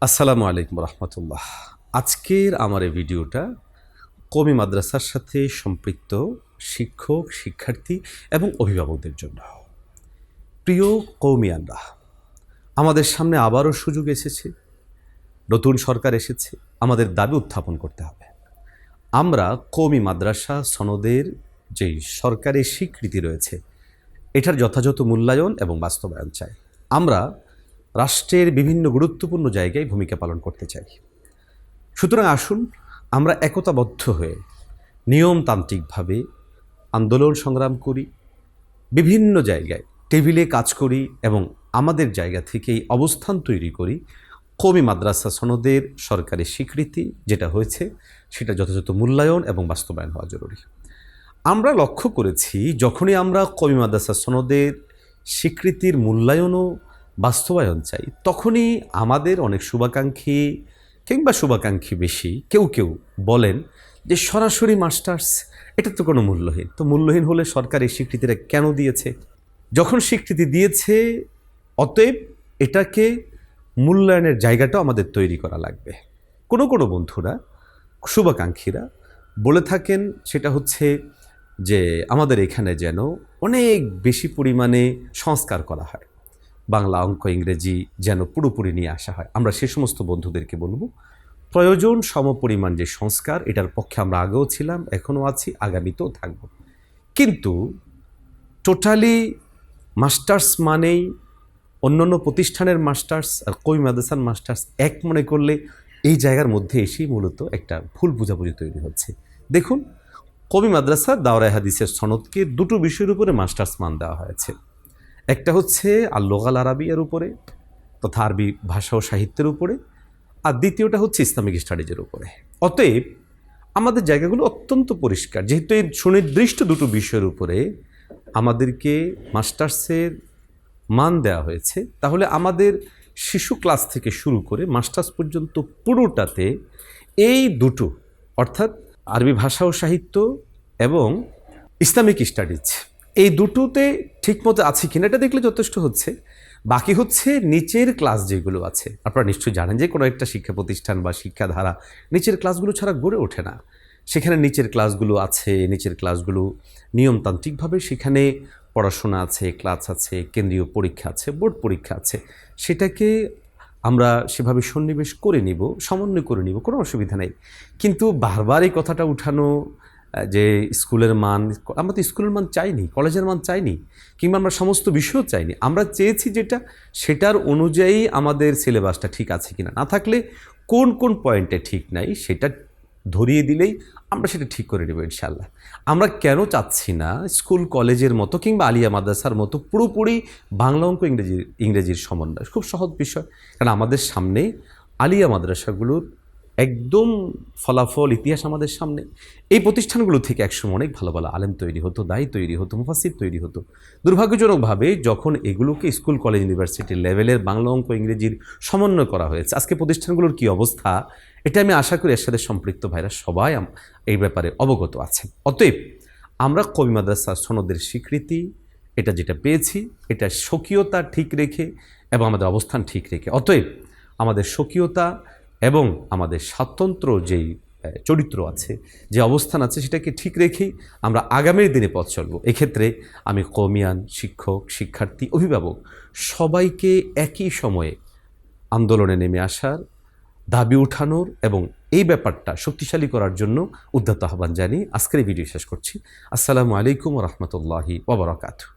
আসসালামু আলাইকুম রহমতুল্লাহ। আজকের আমার এই ভিডিওটা কওমি মাদ্রাসার সাথে সম্পৃক্ত শিক্ষক, শিক্ষার্থী এবং অভিভাবকদের জন্য। প্রিয় কওমিয়ানরা, আমাদের সামনে আবারও সুযোগ এসেছে, নতুন সরকার এসেছে, আমাদের দাবি উত্থাপন করতে হবে। আমরা কওমি মাদ্রাসা সনদের যেই সরকারি স্বীকৃতি রয়েছে এটার যথাযথ মূল্যায়ন এবং বাস্তবায়ন চাই। আমরা রাষ্ট্রের বিভিন্ন গুরুত্বপূর্ণ জায়গায় ভূমিকা পালন করতে চাই। সুতরাং আসুন আমরা একতাবদ্ধ হয়ে নিয়মতান্ত্রিকভাবে আন্দোলন সংগ্রাম করি, বিভিন্ন জায়গায় টেবিলে কাজ করি এবং আমাদের জায়গা থেকেই অবস্থান তৈরি করি। কওমি মাদ্রাসা সনদের সরকারি স্বীকৃতি যেটা হয়েছে সেটা যথাযথ মূল্যায়ন এবং বাস্তবায়ন হওয়া জরুরি। আমরা লক্ষ্য করেছি যখনই আমরা কওমি মাদ্রাসা সনদের স্বীকৃতির মূল্যায়ন ও বাস্তবায়ন চাই, তখনই আমাদের অনেক শুভাকাঙ্ক্ষী বেশি কেউ বলেন যে সরাসরি মাস্টার্স এটা তো কোনো মূল্যহীন। তো মূল্যহীন হলে সরকার এই স্বীকৃতিটা কেন দিয়েছে? যখন স্বীকৃতি দিয়েছে, অতএব এটাকে মূল্যায়নের জায়গাটাও আমাদের তৈরি করা লাগবে। কোনো বন্ধুরা, শুভাকাঙ্ক্ষীরা বলে থাকেন সেটা হচ্ছে যে আমাদের এখানে যেন অনেক বেশি পরিমাণে সংস্কার করা হয়, বাংলা, অঙ্ক, ইংরেজি যেন পুরোপুরি নিয়ে আসা হয়। আমরা সে সমস্ত বন্ধুদেরকে বলবো, প্রয়োজন সমপরিমাণ যে সংস্কার, এটার পক্ষে আমরা আগেও ছিলাম, এখনও আছি, আগামীতেও থাকব। কিন্তু টোটালি মাস্টার্স মানেই অন্যান্য প্রতিষ্ঠানের মাস্টার্স আর কওমি মাদ্রাসার মাস্টার্স এক মনে করলে এই জায়গার মধ্যে এসেই মূলত একটা ভুল বোঝাবুঝি তৈরি হচ্ছে। দেখুন, কওমি মাদ্রাসার দাওরায়ে হাদিসের সনদকে দুটো বিষয়ের উপরে মাস্টার্স মান দেওয়া হয়েছে। একটা হচ্ছে আল লুগাল আরাবিয়ার উপরে তথা আরবি ভাষা ও সাহিত্যের উপরে, আর দ্বিতীয়টা হচ্ছে ইসলামিক স্টাডিজের উপরে। অতএব আমাদের জায়গাগুলো অত্যন্ত পরিষ্কার। যেহেতু এই সুনির্দিষ্ট দুটো বিষয়ের উপরে আমাদেরকে মাস্টার্সের মান দেওয়া হয়েছে, তাহলে আমাদের শিশু ক্লাস থেকে শুরু করে মাস্টার্স পর্যন্ত পুরোটাতে এই দুটো, অর্থাৎ আরবি ভাষা ও সাহিত্য এবং ইসলামিক স্টাডিজ, এই দুটোতে ঠিকমতো আছে কিনা এটা দেখলে যথেষ্ট হচ্ছে। বাকি হচ্ছে নিচের ক্লাস যেগুলো আছে। আপনারা নিশ্চয়ই জানেন যে কোনো একটা শিক্ষা প্রতিষ্ঠান বা শিক্ষাধারা নিচের ক্লাসগুলো ছাড়া গড়ে ওঠে না। সেখানে নিচের ক্লাসগুলো আছে, নিচের ক্লাসগুলো নিয়মতান্ত্রিকভাবে সেখানে পড়াশোনা আছে, ক্লাস আছে, কেন্দ্রীয় পরীক্ষা আছে, বোর্ড পরীক্ষা আছে। সেটাকে আমরা সেভাবে সন্নিবেশ করে নিব, সমন্বয় করে নিব, কোনো অসুবিধা নেই। কিন্তু বারবার এই কথাটা উঠানো যে স্কুলের মান, আমরা তো স্কুলের মান চাইনি, কলেজের মান চাইনি, কিংবা আমরা সমস্ত বিষয়ও চাইনি। আমরা চেয়েছি যেটা সেটার অনুযায়ী আমাদের সিলেবাসটা ঠিক আছে কিনা, না থাকলে কোন পয়েন্টে ঠিক নাই সেটা ধরিয়ে দিলেই আমরা সেটা ঠিক করে নেব ইনশাআল্লাহ। আমরা কেন চাচ্ছি না স্কুল কলেজের মতো কিংবা আলিয়া মাদ্রাসার মতো পুরোপুরি বাংলা, অঙ্ক, ইংরেজির সমন্বয়? খুব সহজ বিষয়, কারণ আমাদের সামনে আলিয়া মাদ্রাসাগুলোর একদম ফলাফল, ইতিহাস আমাদের সামনে। এই প্রতিষ্ঠানগুলো থেকে একসময় অনেক ভালো ভালো আলেম তৈরি হতো, দায়ী তৈরি হতো, মুফাসসির তৈরি হতো। দুর্ভাগ্যজনকভাবে যখন এগুলোকে স্কুল, কলেজ, ইউনিভার্সিটি লেভেলের বাংলা, অঙ্ক, ইংরেজির সমন্বয় করা হয়েছে, আজকে প্রতিষ্ঠানগুলোর কী অবস্থা, এটা আমি আশা করি এর সাথে সম্পৃক্ত ভাইরা সবাই এই ব্যাপারে অবগত আছেন। অতএব আমরা কওমি মাদ্রাসা সনদের স্বীকৃতি এটা যেটা পেয়েছি, এটা স্বকীয়তা ঠিক রেখে এবং আমাদের অবস্থান ঠিক রেখে, অতএব আমাদের স্বকীয়তা এবং আমাদের স্বাতন্ত্র যেই চরিত্র আছে, যে অবস্থান আছে, সেটাকে ঠিক রেখেই আমরা আগামীর দিনে পথ চলব। এক্ষেত্রে আমি কওমিয়ান, শিক্ষক, শিক্ষার্থী, অভিভাবক সবাইকে একই সময়ে আন্দোলনে নেমে আসার, দাবি উঠানোর এবং এই ব্যাপারটা শক্তিশালী করার জন্য উদ্যত আহ্বান জানিয়ে আজকের এই ভিডিও শেষ করছি। আসসালামু আলাইকুম ওয়া রাহমাতুল্লাহি ওয়া বারাকাতুহু।